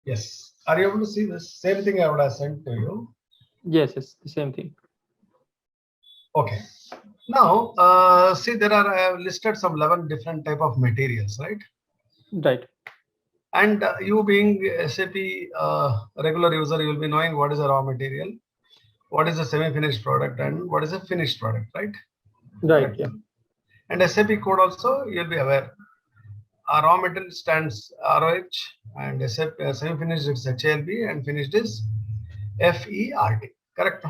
Yes. Are you able to see this? Same thing I would have sent to you. Yes, it's the same thing. Okay. Now, see, there are I have listed some 11 different type of materials, right? Right. And you being SAP regular user, you will be knowing what is a raw material, what is a semi-finished product, and what is a finished product, right? Right. Correct. Yeah. And SAP code also, you'll be aware. Raw material stands ROH, and SAP semi-finished is HLB, and finished is FERT. Correct.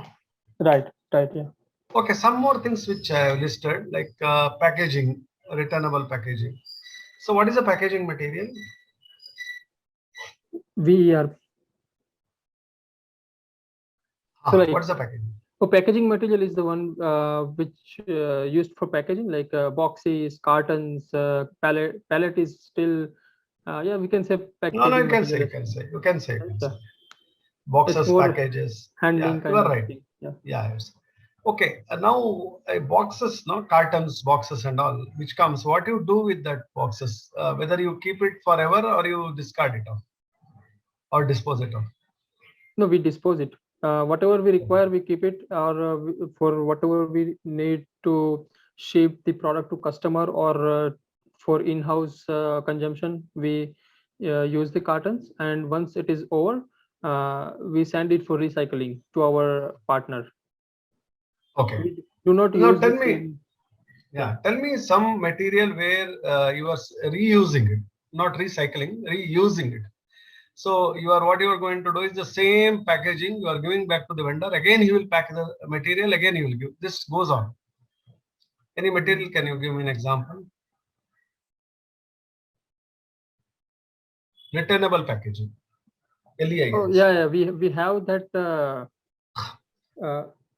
Right. Right. Yeah. Okay, some more things which I have listed, like packaging, returnable packaging. So what is a packaging material? We are. So like, What is the packaging? so packaging material is the one which used for packaging, like boxes, cartons, pallet is still. Yeah, we can say packaging. No, you can material. say, you can say. Yeah. Boxes, It's more packages. handling Yeah, kind you are of right. thing. Yeah. Yeah, yes. Okay, now boxes, no, cartons, boxes and all, which comes, what you do with that boxes, whether you keep it forever or you discard it off or dispose it off. No, we dispose it. Whatever we require, we keep it, or for whatever we need to ship the product to customer, or for in-house consumption, we use the cartons. And once it is over, we send it for recycling to our partner. Okay. We do not Now use tell the me, same. tell me some material where you are reusing it, not recycling, reusing it. So what you are going to do is the same packaging you are giving back to the vendor. Again, he will pack the material. Again, he will give. This goes on. Any material? Can you give me an example? Retainable packaging. LEIS. Oh yeah, we have that.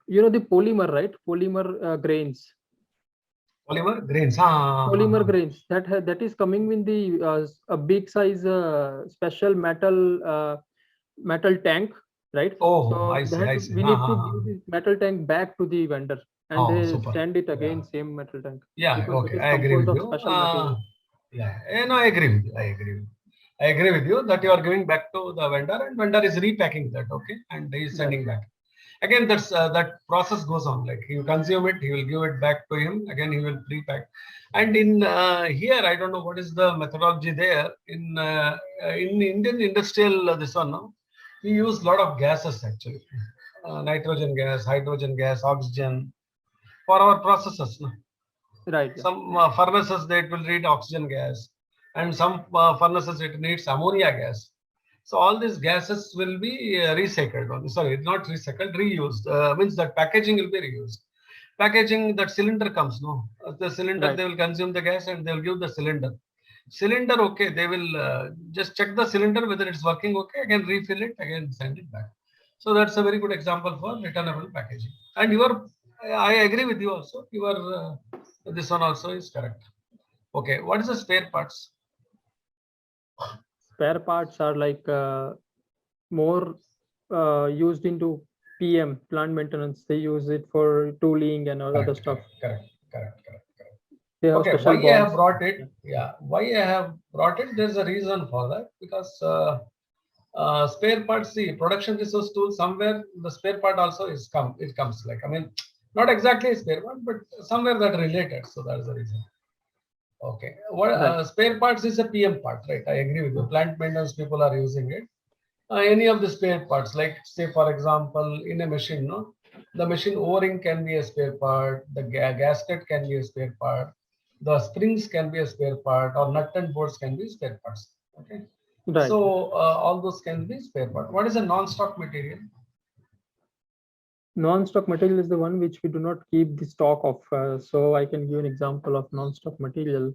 The polymer, right? Polymer grains. Polymer grains. Polymer grains that is coming in the a big size special metal tank, right? Oh, So I see. that I see. we need to give this metal tank back to the vendor, and Oh, they super. send it again, Yeah. same metal tank, Yeah. because it Okay. is I agree composed with of you. special material. Yeah. No, I agree with you. I agree with you that you are giving back to the vendor, and vendor is repacking that. Okay, and he is sending back. Again, that process goes on. Like you consume it, he will give it back to him. Again, he will repack. And in here, I don't know what is the methodology there. In Indian industrial, this one, no, we use a lot of gases actually, nitrogen gas, hydrogen gas, oxygen for our processes. No? Right. Yeah. Some furnaces that will need oxygen gas, and some furnaces it needs ammonia gas. So all these gases will be recycled. Sorry, not recycled, reused. Means that packaging will be reused. Packaging, that cylinder comes, no? The cylinder, Right. they will consume the gas and they will give the cylinder. Cylinder, okay, they will just check the cylinder whether it's working okay, again refill it, again send it back. So that's a very good example for returnable packaging. And I agree with you also. This one also is correct. Okay, what is the spare parts? Spare parts are like more used into PM, plant maintenance. They use it for tooling and other stuff. Correct. They have Okay, special why I have bonds. brought it? Yeah, why I have brought it? There's a reason for that, because spare parts, see, production resource tool, somewhere the spare part also it comes, like, I mean, not exactly a spare part, but somewhere that related. So that is the reason. Okay, what spare parts is a PM part, right? I agree with you. Plant maintenance people are using it. Any of the spare parts, like say for example, in a machine, no, the machine O-ring can be a spare part, the gasket can be a spare part, the springs can be a spare part, or nut and bolts can be spare parts. Okay, Right. so all those can be spare part. What is a non-stock material? Non-stock material is the one which we do not keep the stock of. So I can give an example of non-stock material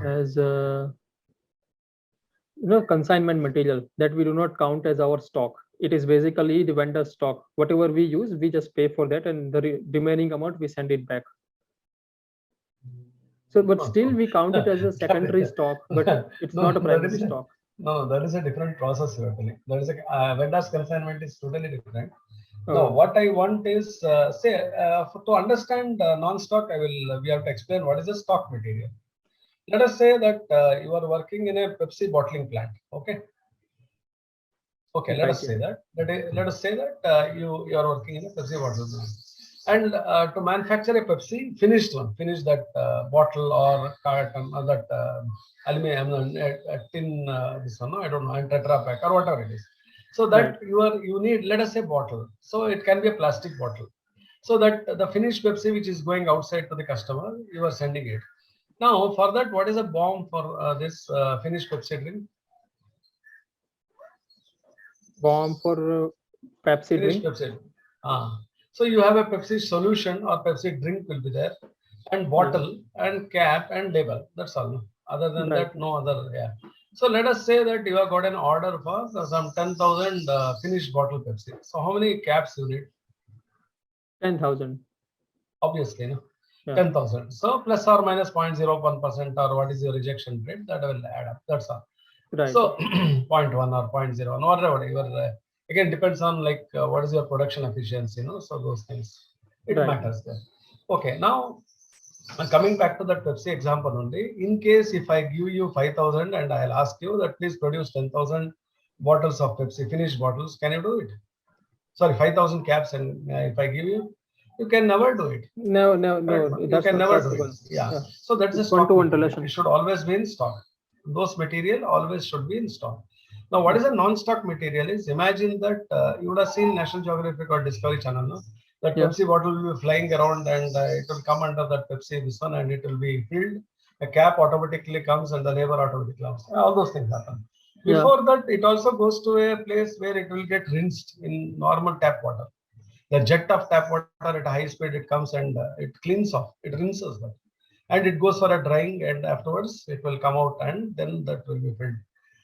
as consignment material that we do not count as our stock. It is basically the vendor stock. Whatever we use, we just pay for that, and the remaining amount we send it back. So, but still we count it as a secondary stock, but it's not a primary stock. No, that is a different process you are telling. That is a vendor's consignment is totally different. Oh. No, what I want is to understand non-stock, we have to explain what is a stock material. Let us say that you are working in a Pepsi bottling plant. Okay, Okay, let us say that. Let us say that you are working in a Pepsi bottle business, and to manufacture a Pepsi finished that bottle or carton or that aluminum tin, this one, no, I don't know, and Tetra Pak or whatever it is. So that you need, let us say, bottle. So it can be a plastic bottle. So that the finished Pepsi which is going outside to the customer, you are sending it. Now for that, what is a BOM for this finished Pepsi drink? BOM for Pepsi Finished drink. Pepsi. So you have a Pepsi solution or Pepsi drink will be there, and bottle and cap and label. That's all. Other than that, no other. Yeah. So let us say that you have got an order for some 10,000 finished bottle Pepsi. So how many caps you need? 10,000. Obviously, no. Yeah. 10,000. So plus or minus 0.01% or what is your rejection rate, that will add up. That's all. Right. So 0.1 or 0.01 or whatever. Again, depends on like what is your production efficiency, so those things. It matters there. Okay, now coming back to that Pepsi example only. In case if I give you 5,000 and I'll ask you that please produce 10,000 bottles of Pepsi, finished bottles, can you do it? Sorry, 5,000 caps, and if I give you can never do it. No. You can never do it. Yeah. So that's a stock. It should always be in stock. Those material always should be in stock. Now, what is a non-stock material is, imagine that you would have seen National Geographic or Discovery Channel, no? That Pepsi bottle will be flying around and it will come under that Pepsi, this one, and it will be filled. A cap automatically comes and the label automatically comes. All those things happen. Before that, it also goes to a place where it will get rinsed in normal tap water. The jet of tap water at high speed, it comes and it cleans off, it rinses that. And it goes for a drying, and afterwards it will come out and then that will be filled.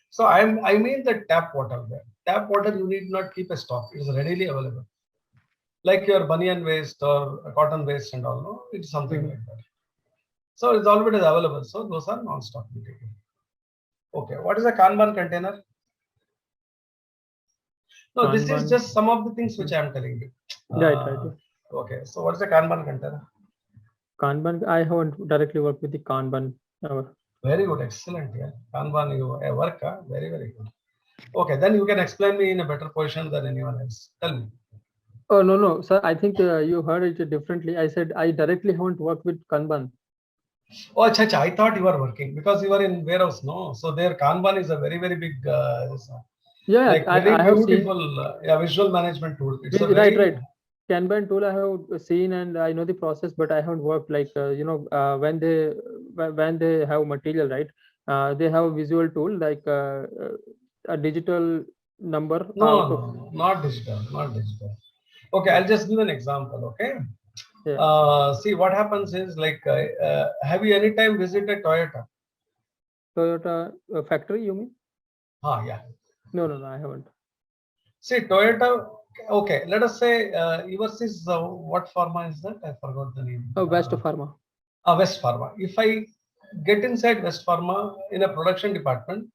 So I mean that tap water there. Tap water, you need not keep a stock. It is readily available. Like your banyan waste or cotton waste and all, no? It's something like that. So it's already available. So those are non-stock material. Okay, what is a Kanban container? No, this is just some of the things which I am telling you. Right. Okay, so what is a Kanban container? Kanban, I haven't directly worked with the Kanban. Very good, excellent. Yeah, Kanban, you work, very good. Okay, then you can explain me in a better position than anyone else. Tell me. Oh no, sir. I think you heard it differently. I said I directly haven't worked with Kanban. Oh, chacha, I thought you were working because you were in warehouse, no? So their Kanban is a very big. Like I have beautiful visual management tool. It's a right. Kanban tool I have seen and I know the process, but I haven't worked like when they have material, right? They have a visual tool like a digital number. No, not digital. Okay, I'll just give an example. Okay. See, what happens is like, have you any time visited Toyota factory? You mean? Yeah. No, I haven't. See, Toyota. Okay, let us say yours is what pharma is that? I forgot the name. West Pharma. West Pharma. If I get inside West Pharma in a production department,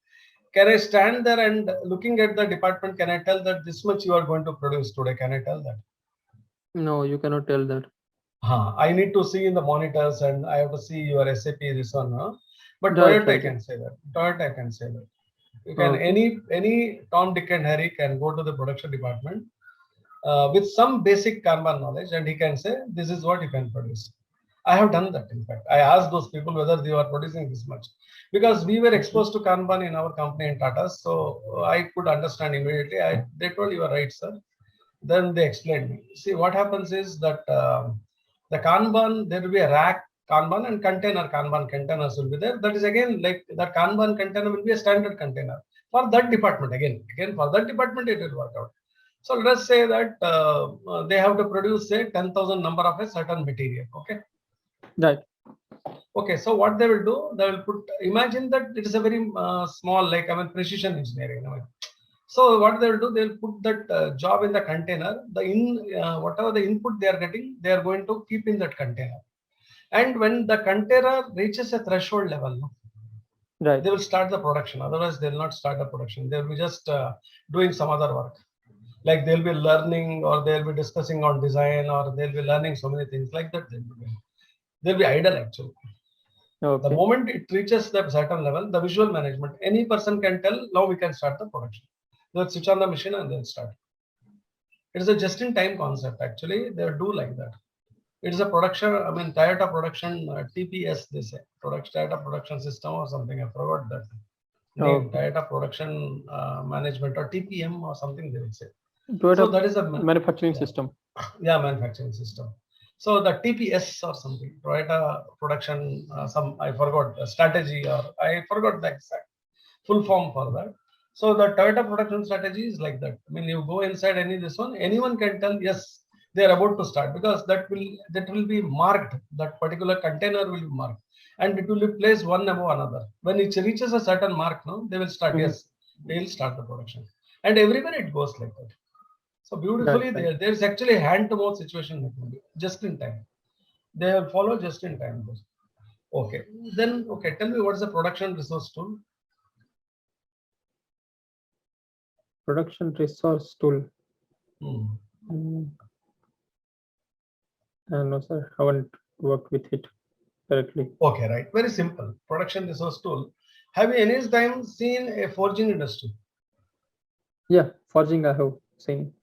can I stand there and looking at the department, can I tell that this much you are going to produce today? Can I tell that? No, you cannot tell that. I need to see in the monitors and I have to see your SAP, this one. But Toyota, I can say that. You can, any Tom, Dick and Harry can go to the production department with some basic Kanban knowledge, and he can say, this is what you can produce. I have done that. In fact, I asked those people whether they are producing this much, because we were exposed to Kanban in our company in Tata. So I could understand immediately. They told, you are right, sir. Then they explained me. See, what happens is that the Kanban, there will be a rack Kanban and container Kanban containers will be there. That is again like the Kanban container will be a standard container for that department. Again for that department it will work out. So let us say that they have to produce say 10,000 number of a certain material. Okay. Right. Okay. So what they will do, they will put. Imagine that it is a very small, like precision engineering. So what they will do, they will put that job in the container. Whatever the input they are getting, they are going to keep in that container. And when the container reaches a threshold level, right, they will start the production. Otherwise, they will not start the production. They will be just doing some other work. Like they'll be learning, or they'll be discussing on design, or they'll be learning so many things like that. They'll be idle actually. Okay. The moment it reaches that certain level, the visual management, any person can tell, now we can start the production. They'll switch on the machine and they'll start. It is a just-in-time concept. Actually, they do like that. It is a production. I mean, Toyota production TPS. They say Toyota production system or something. I forgot that name. Toyota production management or TPM or something. They will say. Toyota so that is a manufacturing system. Yeah, manufacturing system. So the TPS or something, Toyota production, I forgot the strategy, or I forgot the exact full form for that. So the Toyota production strategy is like that. I mean, you go inside this one, anyone can tell, yes, they are about to start, because that will be marked. That particular container will be marked, and it will be placed one above another. When it reaches a certain mark, no, they will start. Yes, they will start the production, and everywhere it goes like that. So beautifully, there's actually a hand-to-mouth situation, just in time. They will follow just in time. Okay, then tell me, what is the production resource tool? Production resource tool. No, sir, I haven't worked with it directly. Okay, right. Very simple. Production resource tool. Have you any time seen a forging industry? Yeah, forging I have seen.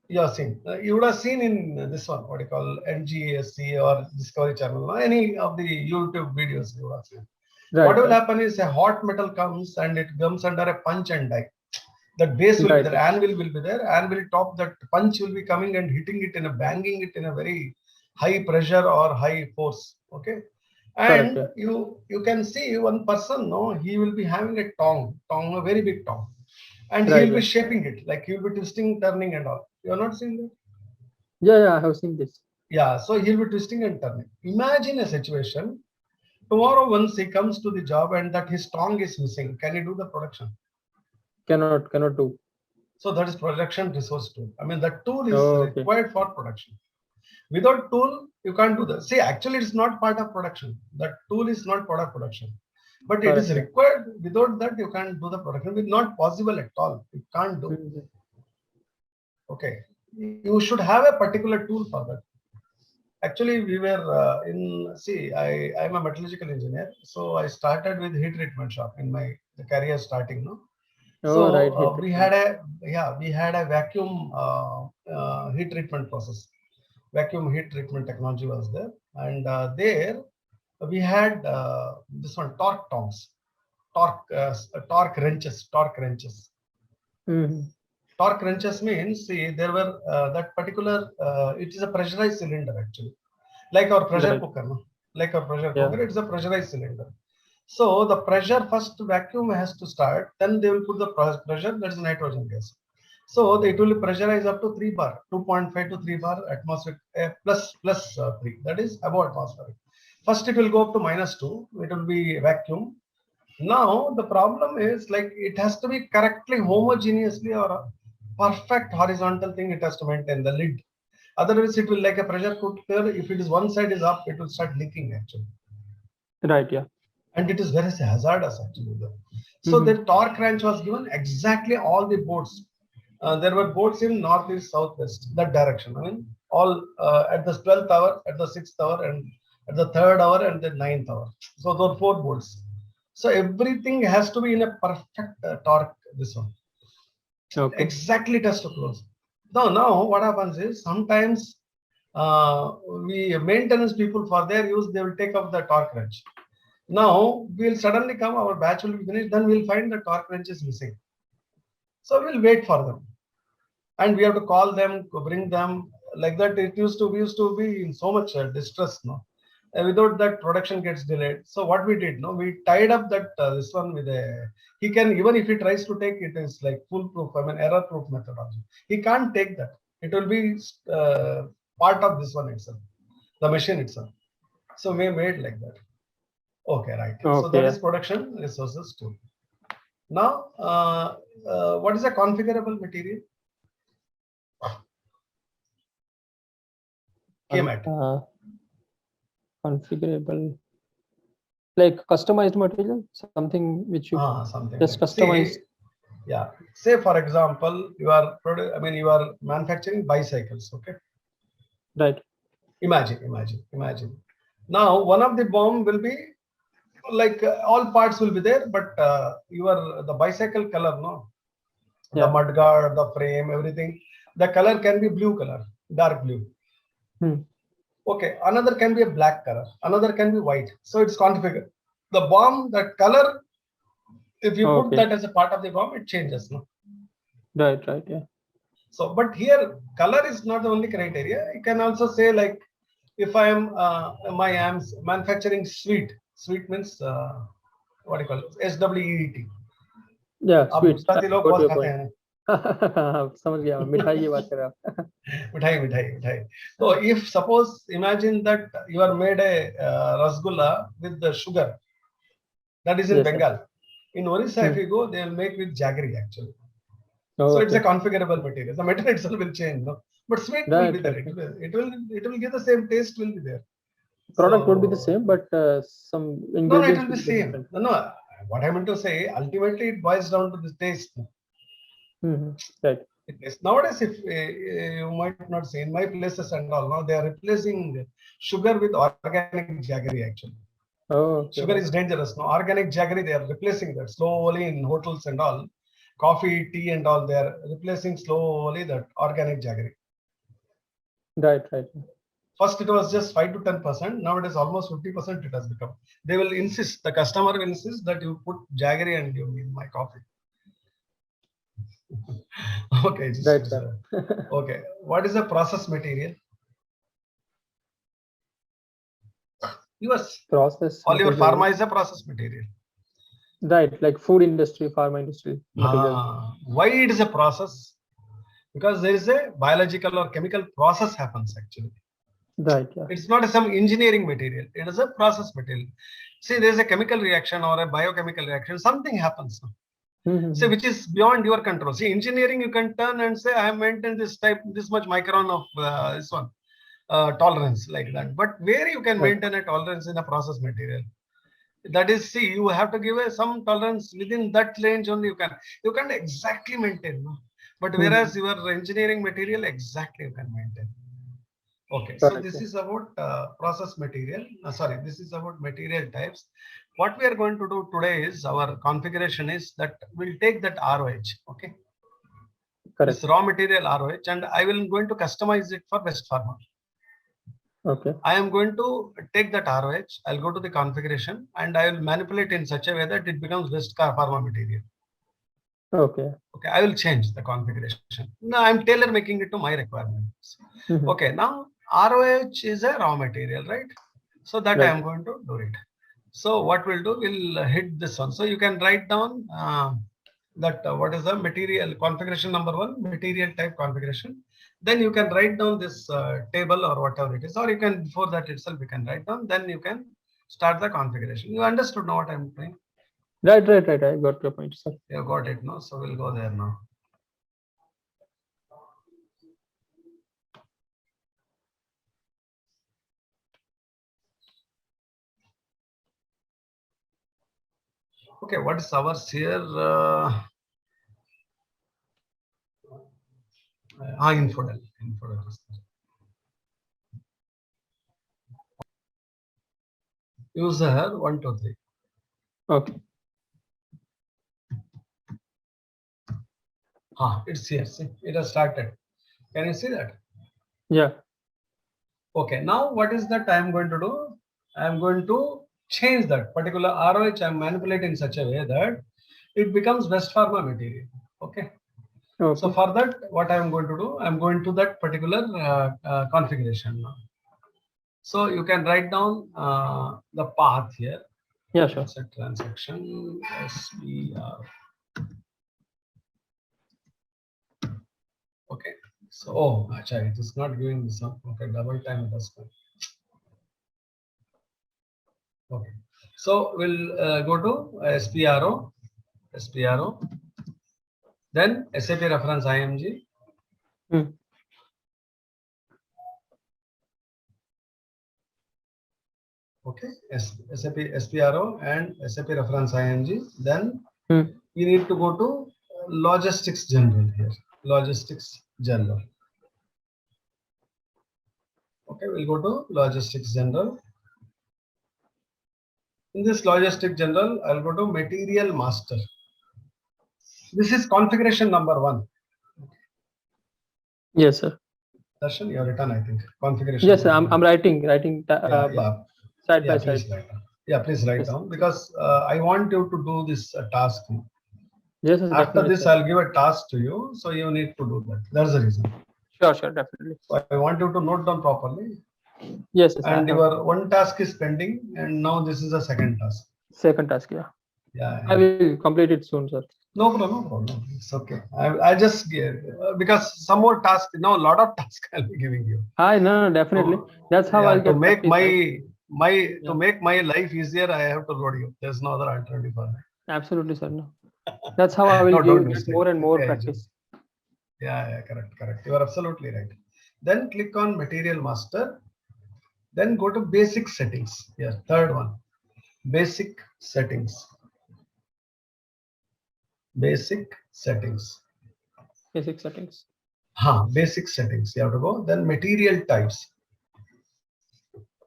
You have seen. You would have seen in this one, what you call NGSC or Discovery Channel, or any of the YouTube videos you would have seen. Right, what will happen is a hot metal comes and it comes under a punch and die. That base will be there, anvil will be there, anvil top, that punch will be coming and hitting it banging it in a very high pressure or high force. Okay. And you can see one person, no, he will be having a tong, a very big tong. And he will be shaping it, like he will be twisting, turning and all. You have not seen that? Yeah, I have seen this. Yeah, so he'll be twisting and turning. Imagine a situation, tomorrow once he comes to the job and that his tong is missing, can he do the production? Cannot do. So that is production resource tool. I mean, that tool is required for production. Without tool, you can't do that. See, actually, it's not part of production. That tool is not part of production. But it is required. Without that, you can't do the production. It's not possible at all. You can't do. Okay. You should have a particular tool for that. Actually, we were I'm a metallurgical engineer. So I started with heat treatment shop in my career starting. No? So we had a vacuum heat treatment process. Vacuum heat treatment technology was there, and there we had this one, torque tongs, torque wrenches. Torque wrenches means, see, there were that particular. It is a pressurized cylinder actually, like our pressure cooker. No? Like our pressure cooker, it's a pressurized cylinder. So the pressure, first vacuum has to start, then they will put the pressure, that is nitrogen gas. So it will pressurize up to 3 bar, 2.5 to 3 bar atmospheric plus 3, that is above atmospheric. First it will go up to -2, it will be vacuum. Now the problem is, like, it has to be correctly homogeneously or a perfect horizontal thing, it has to maintain the lid. Otherwise it will, like a pressure cooker, if it is one side is up, it will start leaking actually. Right, yeah. And it is very hazardous actually. So the torque wrench was given exactly all the boards. There were boards in northeast, southwest, that direction. I mean, all at the 12th hour, at the 6th hour, and at the 3rd hour, and the 9th hour. So those 4 boards. So everything has to be in a perfect torque. This one. Exactly it has to close. Now what happens is, sometimes we maintenance people, for their use, they will take up the torque wrench. Now we'll suddenly come, our batch will be finished, then we'll find the torque wrench is missing. So we'll wait for them, and we have to call them, bring them, like that. We used to be in so much distress, no. Without that, production gets delayed. So what we did, no, we tied up that this one with a. He can, even if he tries to take it, is like foolproof. I mean, error-proof methodology. He can't take that. It will be part of this one itself, the machine itself. So we made like that. Okay, right. So that is production resources tool. Now, what is a configurable material? Configurable, like customized material, something which you just customize. See, yeah. Say for example, you are manufacturing bicycles. Okay. Right. Imagine. Now, one of the bomb will be like all parts will be there, but the bicycle color, no. The Yeah. mudguard, the frame, everything. The color can be blue color, dark blue. Okay, another can be a black color, another can be white. So it's configured. The BOM, that color, if you put that as a part of the BOM, it changes. No? Right, yeah. So, but here color is not the only criteria. You can also say like, if I am I am manufacturing sweet means what do you call it? SWEET. Yeah, आप sweet. Gujarati लोग Got बहुत your खाते point. हैं समझ गया, मिठाई की बात कर रहे आप. मिठाई. So if suppose imagine that you are made a rasgulla with the sugar, that is in Yes, sir. Bengal. In Orissa, if you go, they will make with jaggery actually. Oh, So it's a okay. configurable material. The material itself will change, no? But sweet will be there. It will give the same taste. Will be there. Product would be the same, but some No, it ingredients will be would be same. different. No. What I meant to say, ultimately, it boils down to the taste. Right. Nowadays, if you might not say in my places and all, now they are replacing sugar with organic jaggery actually. Oh, okay. Sugar is dangerous. No, organic jaggery, they are replacing that slowly in hotels and all. Coffee, tea and all, they are replacing slowly that organic jaggery. Right. First, it was just 5 to 10%. Now it is almost 50%. It has become. They will insist. The customer will insist that you put jaggery and you in my coffee. Okay. Right, sir. Okay. What is the process material? Yours. Process. All your material. pharma is a process material. Right, like food industry, pharma industry material. Why it is a process? Because there is a biological or chemical process happens actually. Right, yeah. It's not some engineering material. It is a process material. See, there is a chemical reaction or a biochemical reaction. Something happens. See, which is beyond your control. See, engineering, you can turn and say, I have maintained this much micron of this one tolerance like that. But where you can maintain a tolerance in a process material? That is, see, you have to give some tolerance within that range only. You can exactly maintain. No? But whereas your engineering material, exactly you can maintain. Okay, so this is about process material. This is about material types. What we are going to do today is our configuration is that we'll take that ROH. Okay. Correct. This raw material ROH, and I will going to customize it for West Pharma. Okay. I am going to take that ROH. I'll go to the configuration and I will manipulate in such a way that it becomes West Pharma material. Okay. Okay, I will change the configuration. Now I'm tailor making it to my requirements. Okay, now ROH is a raw material, right? So that I am going to do it. So what we'll do, we'll hit this one. So you can write down what is the material configuration number 1, material type configuration. Then you can write down this table or whatever it is, or you can, before that itself, you can write down, then you can start the configuration. You understood now what I'm doing? Right. I got your point, sir. You got it, no? So we'll go there now. Okay, what is ours here? Infodal. User 1, 2, 3. Okay. It's here. See, it has started. Can you see that? Yeah. Okay. Now, what is that I am going to do? I am going to change that particular ROH. I am manipulating in such a way that it becomes West Pharma material. Okay. So for that, what I am going to do, I am going to that particular configuration now. So you can write down the path here. Yeah, sure. It's a transaction SPR. Okay. So, it is not giving this one. Okay, double time investment. Okay. So we'll go to SPRO, then SAP reference IMG. Okay, SAP SPRO and SAP reference IMG. Then we need to go to logistics general here. Logistics general. Okay, we'll go to logistics general. In this logistic general, I'll go to material master. This is configuration number 1. Yes, sir. Darshan, you have written, I think, configuration. Yes, sir. number I'm one. writing side by side. Please write down. Yeah, please write Yes. down, because I want you to do this task. Yes, sir. After Definitely, this, sir. I'll give a task to you, so you need to do that. That's the reason. Sure, definitely. So I want you to note down properly. Yes, And your one task is pending, and now this is the second task. Second task, yeah. Yeah. I will complete it soon, sir. No problem. It's okay. I just give, because some more tasks. Now a lot of tasks I'll be giving you. No, definitely. That's how I'll to get make practice, to make my life easier. I have to load you. There's no other alternative for that. Absolutely, sir. No. That's how I will get more and more practice. Yeah, correct. You are absolutely right. Then click on Material Master. Then go to Basic Settings. Yeah, third one. Basic Settings. Basic Settings. Basic settings. Basic Settings. You have to go. Then Material Types.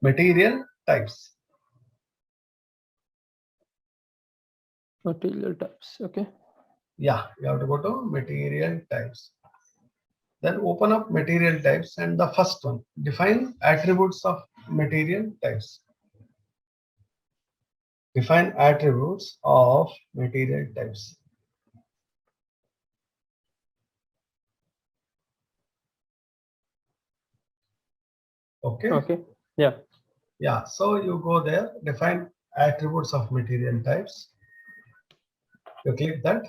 Material Types. Material types. Okay. Yeah, you have to go to Material Types. Then open up Material Types, and the first one, define attributes of material types. Define attributes of material types. Okay. Yeah. So you go there, define attributes of material types. You click that.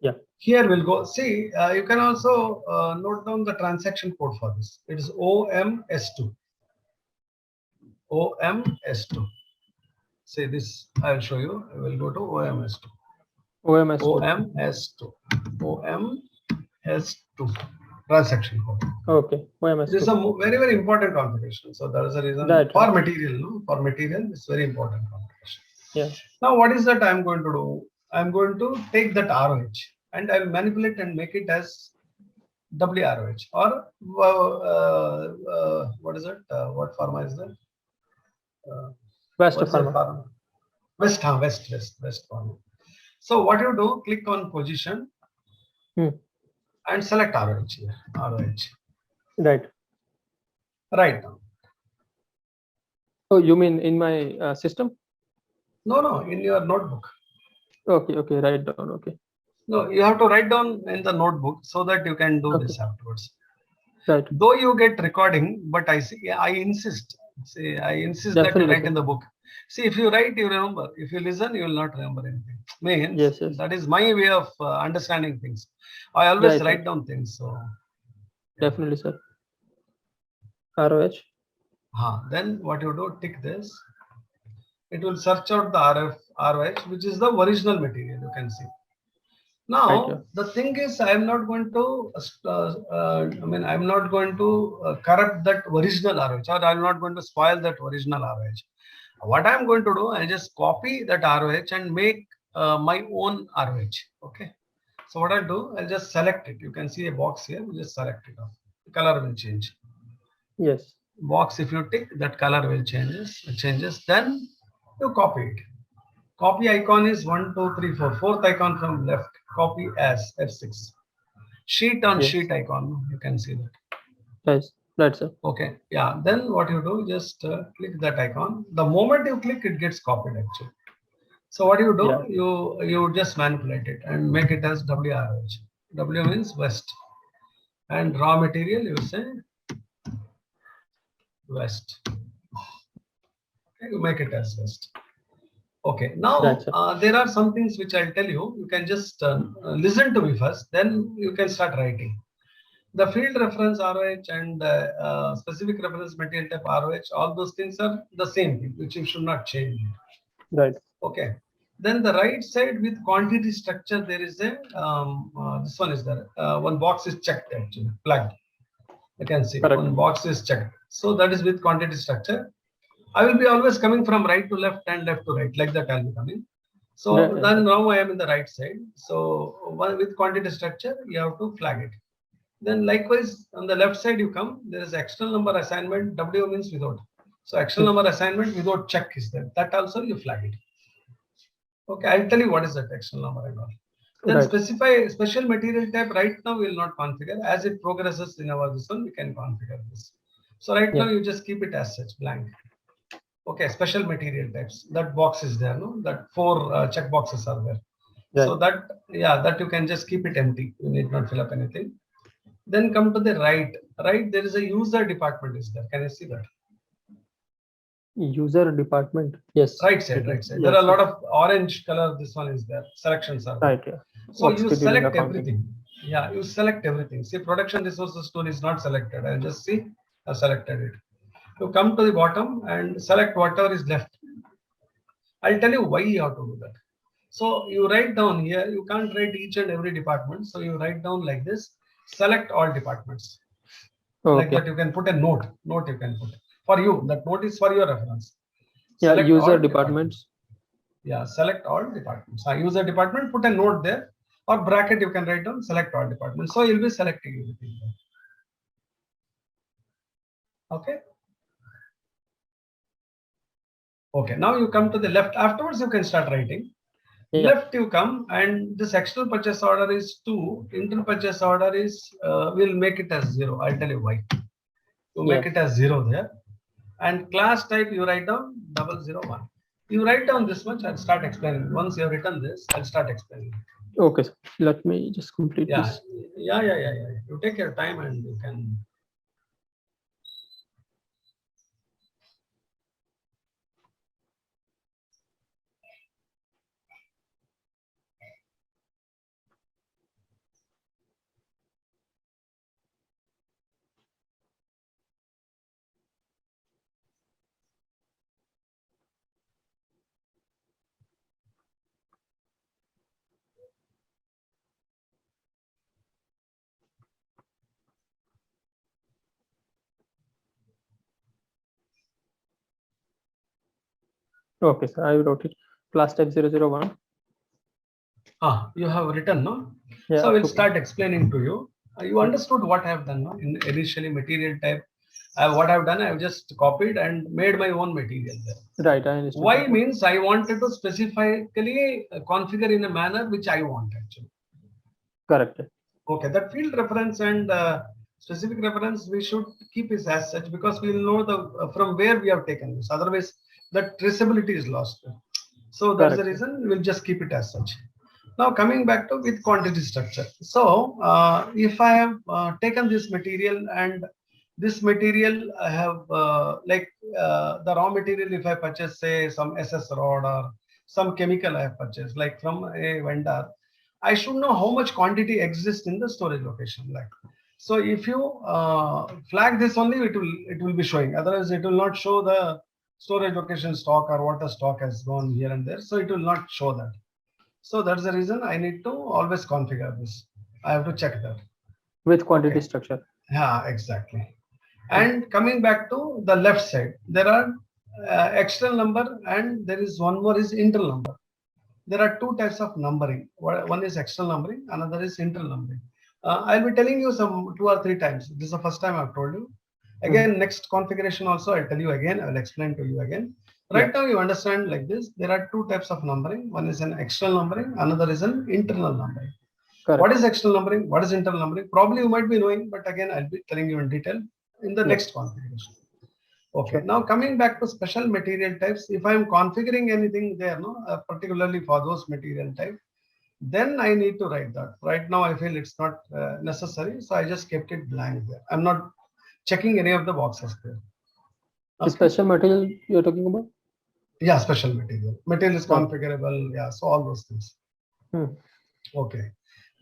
Yeah. Here we'll go. See, you can also note down the transaction code for this. It is OMS2. OMS2. See this, I'll show you. I will go to OMS2. OMS2. OMS2. Transaction code. Okay. OMS2. This is a very important configuration. So that is the reason for material. No? For material, it's very important configuration. Yeah. Now, what is that I'm going to do? I'm going to take that ROH and I'll manipulate and make it as WROH, or what is it? What pharma is that? West pharma. West pharma. So what you do? Click on position and select ROH here. ROH. Right now. Oh, you mean in my system? No, in your notebook. Okay, write down. Okay. No, you have to write down in the notebook so that you can do this afterwards. Right. Though you get recording, but I insist. See, I insist that you write in the book. See, if you write, you remember. If you listen, you will not remember anything. Means that is my way of understanding things. I always write down things. So definitely, sir. ROH. Then what you do? Tick this. It will search out the ROH, which is the original material. You can see. Now the thing is, I am not going to. I'm not going to corrupt that original ROH, or I am not going to spoil that original ROH. What I am going to do, I'll just copy that ROH and make my own ROH. Okay. So what I'll do, I'll just select it. You can see a box here. You just select it off. The color will change. Yes. Box, if you tick, that color will changes. Then you copy it. Copy icon is 1, 2, 3, 4. Fourth icon from left. Copy as F6. Sheet on sheet icon. You can see that. Yes. Right, sir. Okay. Yeah. Then what you do, just click that icon. The moment you click, it gets copied actually. So what you do, you just manipulate it and make it as WROH. W means West. And raw material, you say West. Okay, you make it as West. Okay. Now there are some things which I'll tell you. You can just listen to me first. Then you can start writing. The field reference ROH and specific reference material type ROH, all those things are the same thing, which you should not change. Right. Okay. Then the right side with quantity structure, there is a this one is there. One box is checked actually, plugged. You can see one box is checked. So that is with quantity structure. I will be always coming from right to left and left to right, like that I'll be coming. So then now I am in the right side. So with quantity structure, you have to flag it. Then likewise on the left side you come, there is external number assignment, W means without. So external number assignment without check is there. That also you flag it. Okay, I'll tell you what is that external number and all. Then Right. specify special material type. Right now we will not configure. As it progresses in our this one, we can configure this. So right now Yeah. you just keep it as such blank. Okay, special material types. That box is there, no? That 4 check boxes are there. So Right. that, yeah, that you can just keep it empty. You need not fill up anything. Then come to the right. Right, there is a user department is there. Can you see that? User department. Yes. Right side, Okay. right side. There are Yes. a Yes. lot of orange color. This one is there. Selections are there. Right. Yeah. So Work you scheduling select accounting. everything. Yeah, you select everything. See, production resources tool is not selected. I'll just see, I selected it. You come to the bottom and select whatever is left. I'll tell you why you have to do that. So you write down here, you can't write each and every department. So you write down like this, select all departments. Like Okay. that you can put a note you can put. For you, that note is for your reference. Yeah. Select User all departments. Yeah, select all departments. User department, put a note there or bracket you can write down, select all departments. So you'll be selecting everything there. Okay. Okay, now you come to the left. Afterwards, you can start writing. Yeah. Left you come and this external purchase order is 2. Internal purchase order is, we'll make it as 0. I'll tell you why. You make Yeah. it as 0 there. And class type you write down 001. You write down this much, I'll start explaining. Once you have written this, I'll start explaining. Okay. So let me just complete Yeah, this. yeah. You take your time and you can. Okay. So I wrote it. Class type 001. You have written, no? Yeah. So we'll Okay. start explaining to you. You understood what I have done, no? In initially material type, what I've done, I've just copied and made my own material there. Right. I understood. Why means I wanted to specifically configure in a manner which I want actually. Correct. Okay, that field reference and specific reference we should keep it as such because we'll know the from where we have taken this. Otherwise, the traceability is lost. So that's the Correct. reason we'll just keep it as such. Now coming back to with quantity structure. So if I have taken this material and this material I have the raw material, if I purchase say some SS rod or some chemical I have purchased like from a vendor, I should know how much quantity exists in the storage location. Like, so if you flag this only, it will be showing. Otherwise, it will not show the storage location stock or what the stock has gone here and there. So it will not show that. So that's the reason I need to always configure this. I have to check that. With quantity Okay. structure. Yeah, exactly. And coming back to the left side, there are external number and there is one more is internal number. There are 2 types of numbering. One is external numbering, another is internal numbering. I'll be telling you some 2 or 3 times. This is the first time I've told you. Again, next configuration also I'll tell you again. I'll explain to you again. Right now you understand like this. There are 2 types of numbering. One is an external numbering, another is an internal numbering. Correct. What is external numbering? What is internal numbering? Probably you might be knowing, but again I'll be telling you in detail in the next configuration. Okay, Sure. now coming back to special material types, if I am configuring anything there, no, particularly for those material type, then I need to write that. Right now, I feel it's not necessary, so I just kept it blank there. I'm not checking any of the boxes there. The special material you're talking about? Yeah, special material. Material is configurable. Yeah, so all those things. Okay.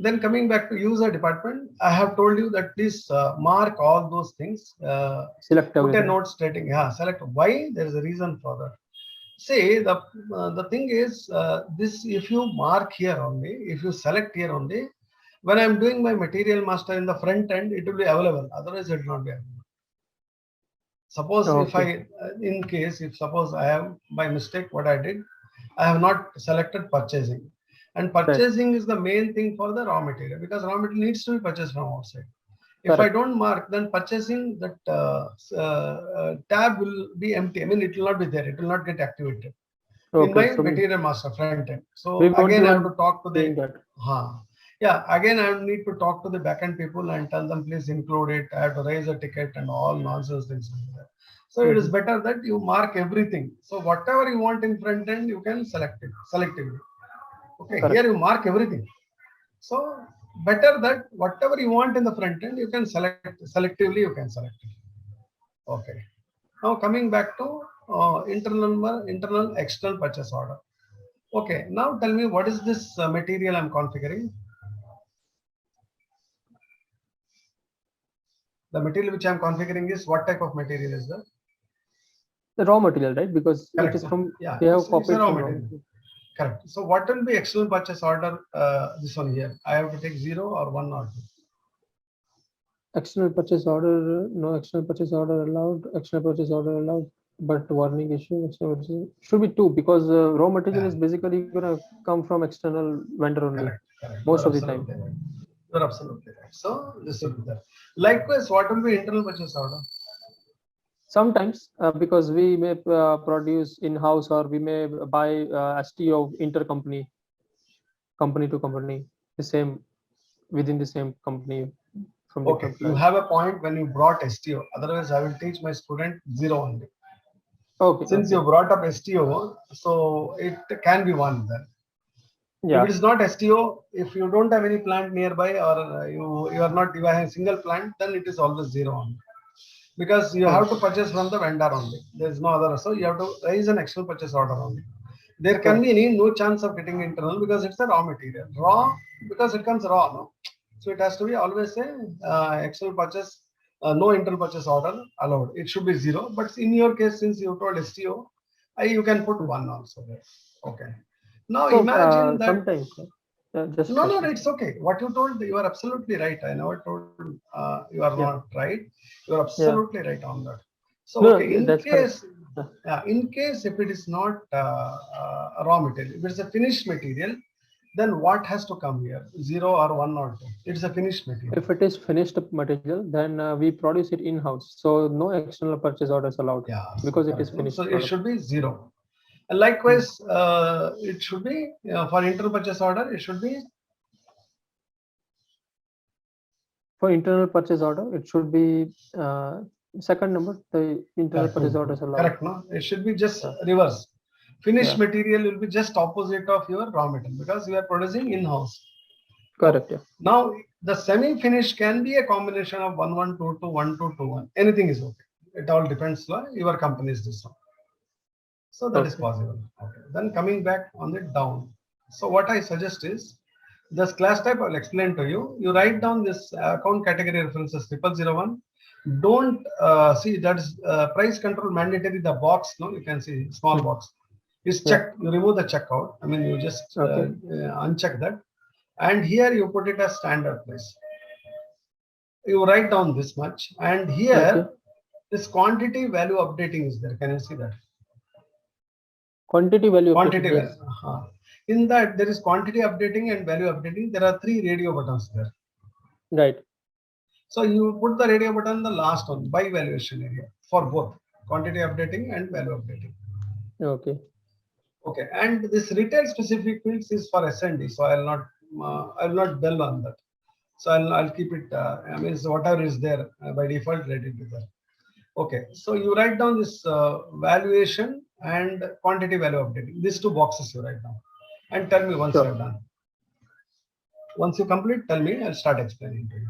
Then coming back to user department, I have told you that please mark all those things. Select put a everything. note stating, select why. There is a reason for that. Say the thing is this. If you mark here only, if you select here only, when I'm doing my material master in the front end, it will be available. Otherwise, it will not be available. Suppose if I, in case if suppose I have by mistake what I did, I have not selected purchasing. And purchasing is the main thing for the raw material because raw material needs to be purchased from outside. If I don't mark, then purchasing that tab will be empty. I mean, it will not be there. It will not get activated. in my So material master front end. So we want again, to I add have to talk to saying the, that. yeah, again, I need to talk to the backend people and tell them, please include it. I have to raise a ticket and all nonsense things like that. So it is better that you mark everything. So whatever you want in front end, you can select it selectively. Okay, Correct. here you mark everything. So better that whatever you want in the front end, you can select selectively. You can select it. Okay. Now coming back to internal external purchase order. Okay. Now tell me, what is this material I'm configuring? The material which I'm configuring is, what type of material is that? The raw material, right? Because it Correct. is from, Yeah, we have it's a copied raw from raw material. material. Correct. So what will be external purchase order? This one here. I have to take 0 or 1 or 2. External purchase order, no external purchase order allowed, external purchase order allowed, but warning issue, external purchase, should be 2 because raw material Yeah. is basically gonna come from external vendor only Correct. Correct. You most are of the time. absolutely right. You are absolutely right. So this will be there. Likewise, what will be internal purchase order? Sometimes because we may produce in-house or we may buy STO intercompany, company to company, the same within the same company from Okay, different you plants. have a point when you brought STO. Otherwise, I will teach my student 0 only. Okay, Since you brought up STO, so it can be 1 then. If yeah, it is not STO, if you don't have any plant nearby, or you are not, you have a single plant, then it is always 0 only. Because you have to purchase from the vendor only. There is no other. So you have to raise an external purchase order only. There can be no chance of getting internal because it's a raw material. Raw because it comes raw, no. So it has to be always a external purchase, no internal purchase order allowed. It should be 0. But in your case, since you told STO, you can put 1 also there. Okay. Now So imagine that. sometimes just No, no, just no, it's okay. What you told, you are absolutely right. I never told you are yeah, not right. You are yeah, absolutely right on that. So, no, okay, that's correct. in case if it is not a raw material, if it's a finished material, then what has to come here? 0 or 1 or 2? It's a finished material. If it is finished material, then we produce it in-house, so no external purchase orders allowed Yeah, because it is correct. finished So it product. should be 0. And likewise, it should be for internal purchase order, it should be. For internal purchase order, it should be second number, the internal purchase orders allowed. Correct, no? It should be just Yeah. reverse. Finished Yeah. material will be just opposite of your raw material because you are producing in-house. Correct. Yeah. Now, the semi-finished can be a combination of 1122, 1221. Anything is okay. It all depends on your company's this one. So that is Okay. possible. Okay. Then coming back on the down. So what I suggest is, this class type I'll explain to you. You write down this account category references 0001. Don't see that is price control mandatory. The box, no, you can see small box is Yeah. checked. You remove the checkout. I mean, you just Okay. uncheck that, and here you put it as standard price. You write down this much, and here Okay. this quantity value updating is there. Can you see that? Quantity value updated. Quantity value. Yes. In that there is quantity updating and value updating. There are 3 radio buttons there. Right. So you put the radio button the last one by valuation area for both quantity updating and value updating. Okay. Okay, and this retail specific fields is for S&D, so I'll not dwell on that. So I'll keep it. I mean, so whatever is there by default, let it be there. Okay, so you write down this valuation and quantity value updating. These 2 boxes you write down, and tell me once you Sure. are done. Once you complete, tell me. I'll start explaining to you.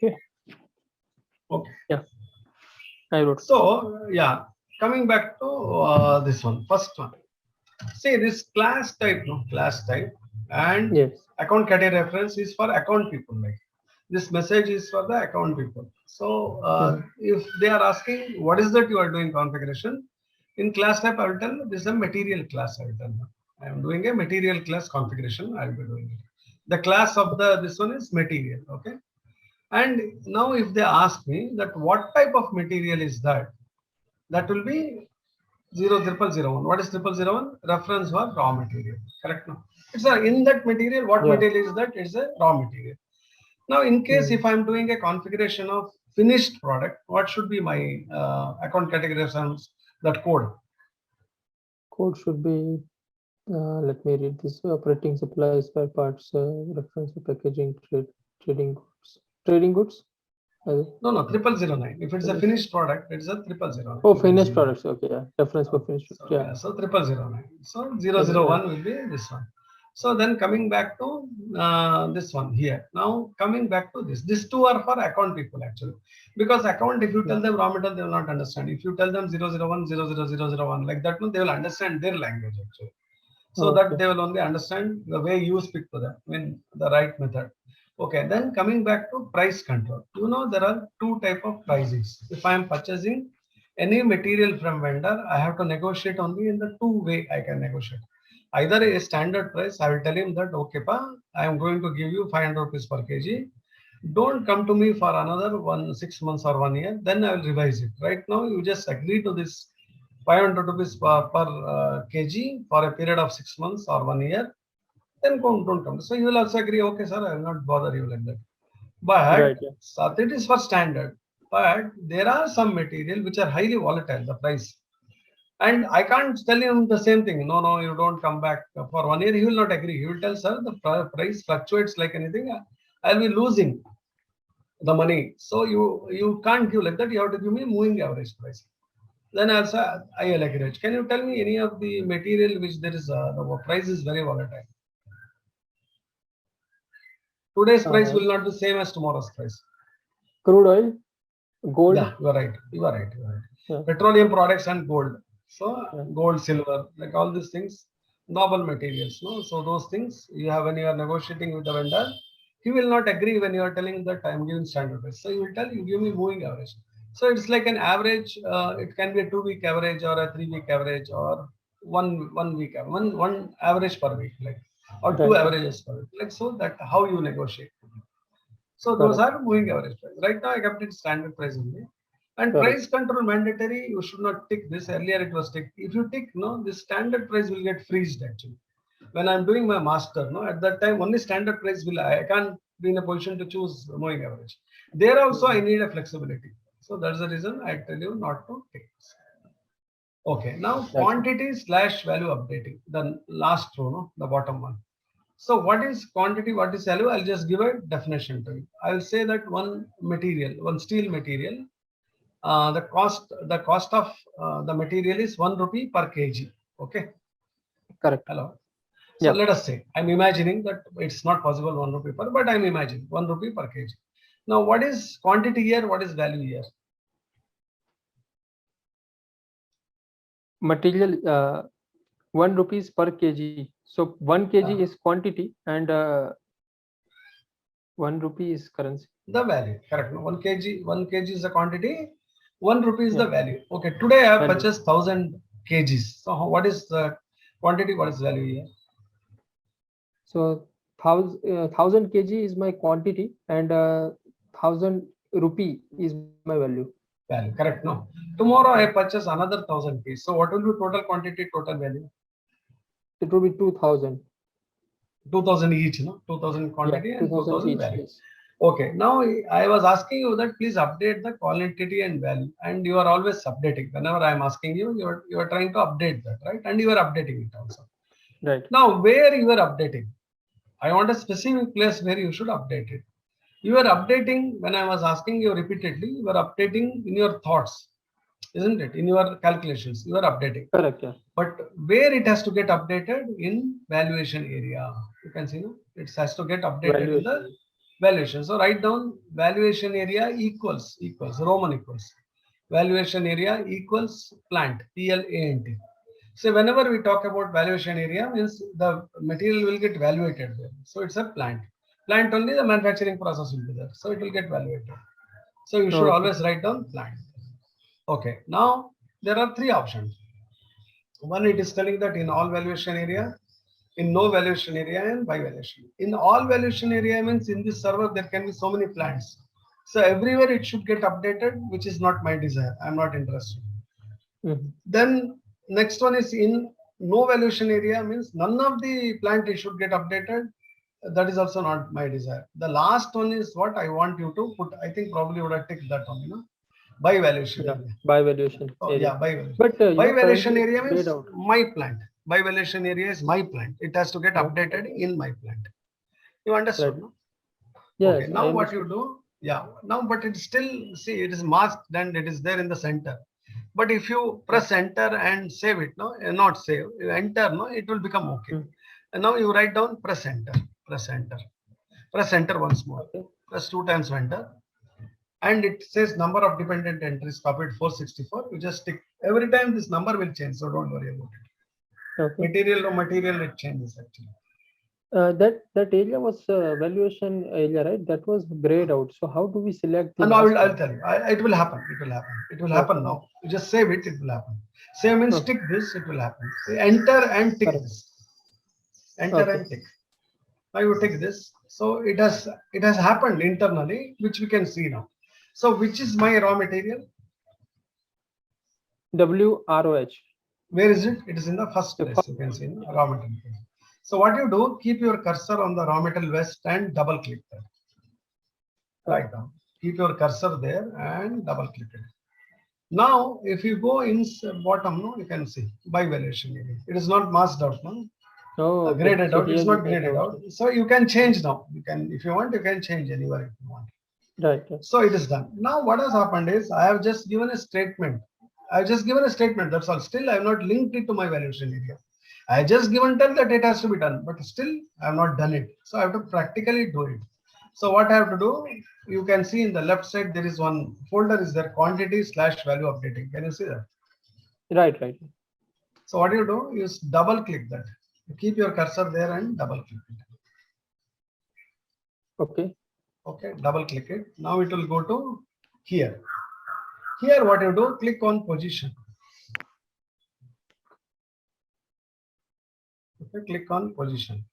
Okay. Okay. Yeah, I wrote. So yeah, coming back to this one, first one. See this class type, no class type, and Yes. account category reference is for account people. Like this message is for the account people. So if they are asking what is that you are doing configuration in class type, I will tell this is a material class. I will tell them I am doing a material class configuration. I will be doing it. The class of the this one is material. Okay. And now if they ask me that what type of material is that, that will be 00001. What is 0001? Reference for raw material. Correct? No? It's a, in that material, what Yeah. material is that? It's a raw material. Now, in case if I'm doing a configuration of finished product, what should be my account category reference, that code? Code should be, let me read this: operating supplies, spare parts, reference for packaging, trading goods. Trading goods? No, 0009. If it's a finished product, it's a 0009. Oh, finished products. Okay, yeah. Reference for finished So, products. yeah, so 0009. So 001 will be this one. So then coming back to this one here. Now coming back to this. These two are for account people actually. Because account, if you tell them raw material, they will not understand. If you tell them 001, 00001 like that, they will understand their language actually. So that they will only understand the way you speak to them, I mean the right method. Okay, then coming back to price control. You know there are two type of prices. If I am purchasing any material from vendor, I have to negotiate only in the two way I can negotiate. Either a standard price, I will tell him that okay, pa, I am going to give you 500 rupees per kg. Don't come to me for another 6 months or 1 year. Then I will revise it. Right now, you just agree to this 500 rupees per kg for a period of 6 months or 1 year. Then don't come. So you will also agree, okay, sir, I will not bother you like that. But Right, yeah. so it is for standard. But there are some material which are highly volatile, the price. And I can't tell him the same thing. No, you don't come back for 1 year. He will not agree. He will tell, sir, the price fluctuates like anything. I'll be losing the money. So you can't give like that. You have to give me moving average price. Then also I will agree. Can you tell me any of the material which there is the price is very volatile? Today's price will not be same as tomorrow's price. Crude oil, gold. Yeah, you are right. You are right. Yeah. Petroleum products and gold. So Yeah. gold, silver, like all these things, noble materials. No, so those things you have when you are negotiating with the vendor, he will not agree when you are telling that I am giving standard price. So he will tell you give me moving average. So it's like an average. It can be a 2 week average or a 3 week average or one week one average per week, like or two Right. averages per week. Like so that how you negotiate. So those Correct. are moving average price. Right now I kept it standard price only. And Correct. price control mandatory, you should not tick this. Earlier it was tick. If you tick, no, the standard price will get freezed actually. When I'm doing my master, no, at that time only standard price will, I can't be in a position to choose moving average. There also I need a flexibility. So that's the reason I tell you not to tick this. Okay, now quantity slash value updating, the last row, no, the bottom one. So what is quantity, what is value? I'll just give a definition to you. I will say that one material, one steel material, the cost of the material is 1 rupee per kg. Okay. Correct. Hello. So Yeah. let us say I'm imagining that it's not possible 1 rupee per, but I'm imagining 1 rupee per kg. Now what is quantity here? What is value here? Material 1 rupees per kg. So 1 kg is quantity and 1 rupee is currency. The value, correct. 1 kg is the quantity. 1 rupee is the value. Okay. Today I have purchased 1000 kgs. So what is the quantity? What is value here? So 1000 kg is my quantity and 1000 rupee is my value. Value, correct. No. Tomorrow I purchase another 1000 kgs. So what will be total quantity, total value? It will be 2000. 2000 each, no? 2000 quantity, yeah, and 2000 value. Yes. Okay. Now I was asking you that please update the quantity and value, and you are always updating. Whenever I am asking you, you are trying to update that, right? And you are updating it also. Right. Now where you are updating? I want a specific place where you should update it. You are updating when I was asking you repeatedly. You are updating in your thoughts, isn't it? In your calculations, you are updating. Correct. Yeah. But where it has to get updated in valuation area, you can see, no? It has to get updated in the valuation. So write down valuation area equals Roman equals valuation area equals plant, PLANT. So whenever we talk about valuation area, means the material will get valuated there. So it's a plant. Plant only the manufacturing process will be there. So it will get valuated. So you should Okay. always write down plant. Okay. Now there are three options. One, it is telling that in all valuation area, in no valuation area, and by valuation. In all valuation area means in this server there can be so many plants. So everywhere it should get updated, which is not my desire. I'm not interested. Mhm. Then next one is in no valuation area means none of the plant it should get updated. That is also not my desire. The last one is what I want you to put. I think probably would have ticked that one, by valuation Yeah, area. by valuation Oh, area. yeah, by valuation. But By valuation currently area grayed means out. my plant. By valuation area is my plant. It has to get updated in my plant. You understood? Right. No? Yes, Okay, I now what you understood. do, yeah, now but it's still, see, it is masked and it is there in the center. But if you press enter and save it, no, not save, you enter, no, it will become okay. Mm. And now you write down press enter, press enter once more, Okay. press 2 times enter, and it says number of dependent entries copied 464. You just tick. Every time this number will change, so don't worry about it. Okay. Material to material, it changes actually. That area was valuation area, right? That was grayed out. So how do we select the And last I'll one? tell you. It will happen. It will happen. It will happen Okay. now. You just save it. It will happen. Save means Okay. tick this. It will happen. Enter and tick Correct. this. Enter Okay. and tick. Now you tick this. So it has happened internally, which we can see now. So which is my raw material? WROH. Where is it? It is in the first The place. You can see in the raw material. So what you do? Keep your cursor on the raw material west and double click that. Right down. Keep your cursor there and double click it. Now, if you go in bottom, no, you can see by valuation area. It is not masked out, no, Oh, okay. graded So out. It's here not we can graded out. also. So you can change now. You can, if you want, you can change anywhere if you want. Right. Right. So it is done. Now, what has happened is I have just given a statement. I've just given a statement. That's all. Still, I have not linked it to my valuation area. I just given tell that it has to be done, but still I have not done it. So I have to practically do it. So what I have to do, you can see in the left side, there is one folder is there, quantity/value updating. Can you see that? Right. Right. So what you do, you double click that. You keep your cursor there and double click it. Okay. Okay, double click it. Now it will go to here. Here what you do, click on position. Okay, click on position.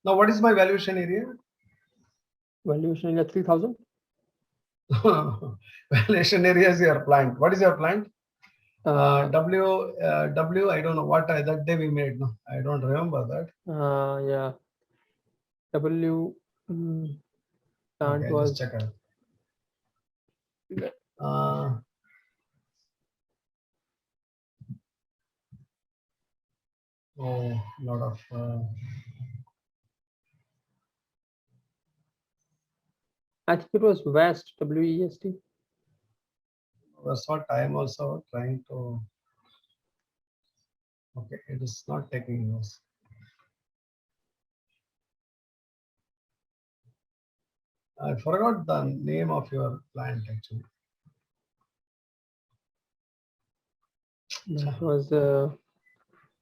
Now what is my valuation area? Valuation area 3000. Valuation area is your plant. What is your plant? W, I don't know what that day we made. No, I don't remember that. Yeah. W plant Okay, was just check out. Oh, lot of. I think it was West, WEST. That's what I am also trying to. Okay, it is not taking those. I forgot the name of your plant actually. That was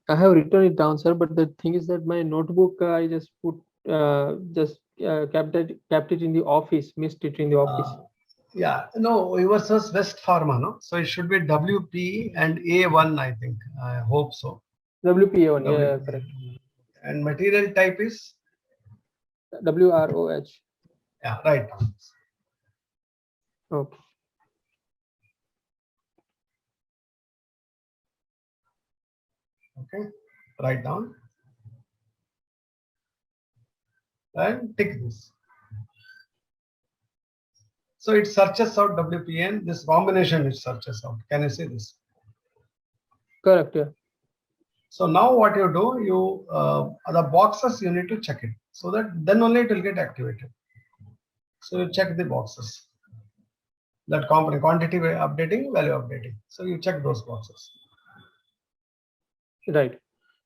I have written it down, sir, but the thing is that my notebook I just put kept it in the office, missed it in the office. Yeah, no, yours was West Pharma, no? So it should be WP and A1, I think. I hope so. WPA1, yeah, correct. And material type is? WROH. Yeah, right. Okay. Okay, write down. And tick this. So it searches out WPN, this combination it searches out. Can you see this? Correct, yeah. So now what you do, you the boxes you need to check it so that then only it will get activated. So you check the boxes. That component quantity updating, value updating. So you check those boxes. Right.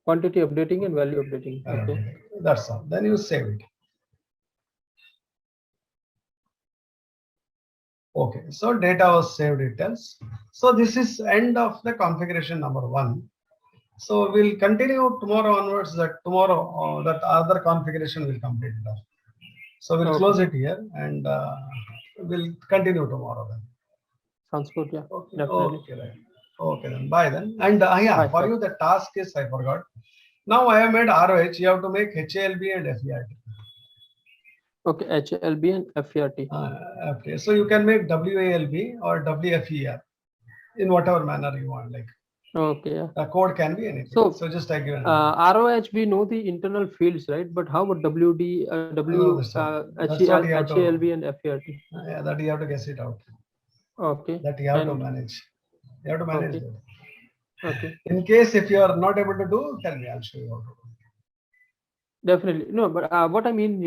Quantity updating and value updating. Okay. That's all. Then you save it. Okay, so data was saved, it tells. So this is end of the configuration number 1. So we'll continue tomorrow onwards. That tomorrow that other configuration will complete it off. So we'll close it here and we'll continue tomorrow then. Sounds good. Yeah, Okay, definitely. okay, right. Okay then. Bye then. And yeah, Bye, for bye. you the task is I forgot. Now I have made ROH. You have to make HALB and FERT. Okay, HLB and FERT. FTA. So you can make WALB or WFER in whatever manner you want. Like Okay, yeah. the code can be anything. So, So just I give an ROH, we know the internal fields, right? But how about WD, That's what you have to. HALB and FERT? Yeah, that you have to guess it out. Okay. That you have to And manage. You have to manage okay. that. Okay. In case if you are not able to do, tell me. I'll show you how to do. Definitely. No, but what I mean,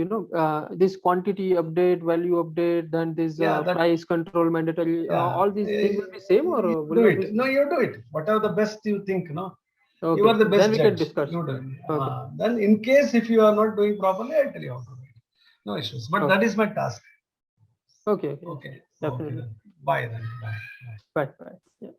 this quantity update, value update, then this Yeah, that- price control mandatory, all these things will be same or you will do not be? it. No, you do it. Whatever the best you think, no. Okay. You are the best Then we can judge. discuss. You do it. Okay. Then in case if you are not doing properly, I'll tell you how to do it. No issues. But that is my task. Okay. Okay. Definitely. Okay. Bye then. Bye. Bye. Bye. Yeah.